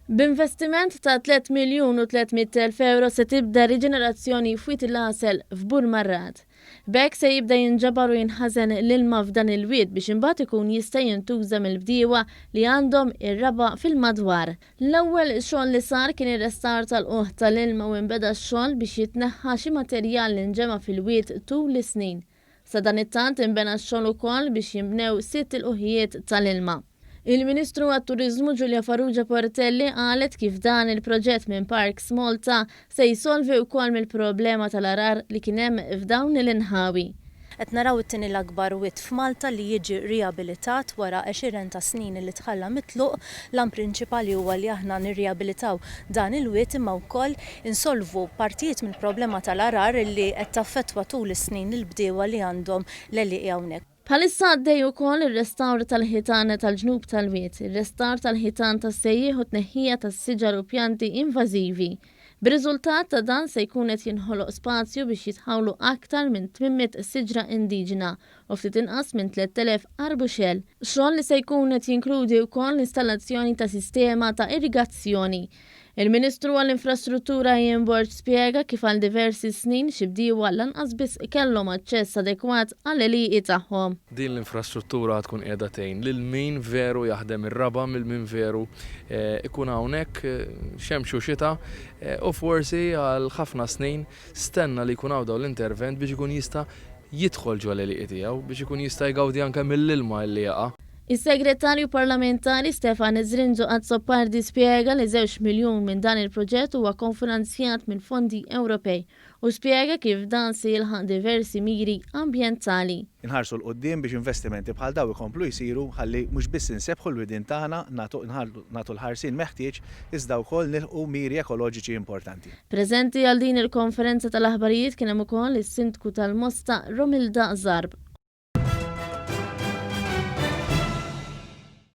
B'investiment ta' 3 miljun u 300.000 euro se tibda riġenerazzjoni f'Wiet il-Asel f'Bur Marrat. B'hekk se jibda jinġabar u jinħażen l-ilma f'dan il-wied biex imbagħad ikun jista' jintuża mill-bdiewa li għandhom ir-raba' fil-madwar. L-ewwel xogħol li sar kien ir-restawr tal-qoħ tal-ilma u nbeda x-xogħol biex jitneħħa xi materjal li nġema fil-wied tul is-snin. Sa dan it-tant inbena x-xogħol ukoll biex jinbnew 6 il-qoħijiet tal-ilma. Il-Ministru għat-Turiżmu Ġulja Farrugia Portelli qalet kif dan il-proġett minn Parks Malta se jsolvi wkoll mill-problema tal-arar li kien hemm f'dawn l-inħawi. Qed naraw it-tieni l-akbar wied f'Malta li jiġi riabilitat wara 20 ta' snin li tħalla mitluq. L-an prinċipali huwa li aħna nirriabilitaw dan il-wied imma wkoll insolvu partijiet mill-problema tal-arar li qed taffettwa tul is-snin il-bdiewa li għandhom l-għelliq hawnhekk. Bħalissa għaddej ukoll ir-restawr tal-ħitan tal-ġnub tal-wied, ir-restawr tal-ħitan tas-sejjieħ u tneħħija tas-siġar u pjanti invażivi. B'riżultat ta' dan se jkun qed jinħoloq spazju biex jitħawlu aktar minn 800 siġra indiġena u ftit inqas minn 3000 arbuxell. Xogħol li se jkun qed jinkludi wkoll l-installazzjoni ta' sistema ta' irrigazzjoni. Il-Ministru għall-Infrastruttura Ian Borg spjega kif għal diversi snin xi bdiewa lanqas biss kellhom aċċess adekwat għall-għelieqi tagħhom. Din l-infrastruttura tkun qiegħda tgħin lil min veru jaħdem ir-raba mill-min veru ikun hawnhekk xemx u xita u forsi għal ħafna snin stenna li jkun hawn dawn l-intervent biex ikun jista' jidħol ġol l-għelieqi tiegħu biex ikun jista' jgawdi anke mill-ilma li jaqa'. Is-Segretarju Parlamentari Stefan Zrinġo Azzopardi spjega li 2 miljun minn dan il-proġett huwa konfinanzjat minn fondi Ewropej u spjega kif dan se jilħaq diversi miri ambjentali. Inħarsu l-qoddim biex investimenti bħal daw ikomplu jsiru ħalli mhux biss insebħu l-widien tagħna nagħtu l-ħarsien meħtieġ iżda wkoll nilħqu miri ekoloġiċi importanti. Preżenti għal din il-konferenza tal-aħbarijiet kien hemm ukoll is-Sindku tal-Mosta Romilda Zarb.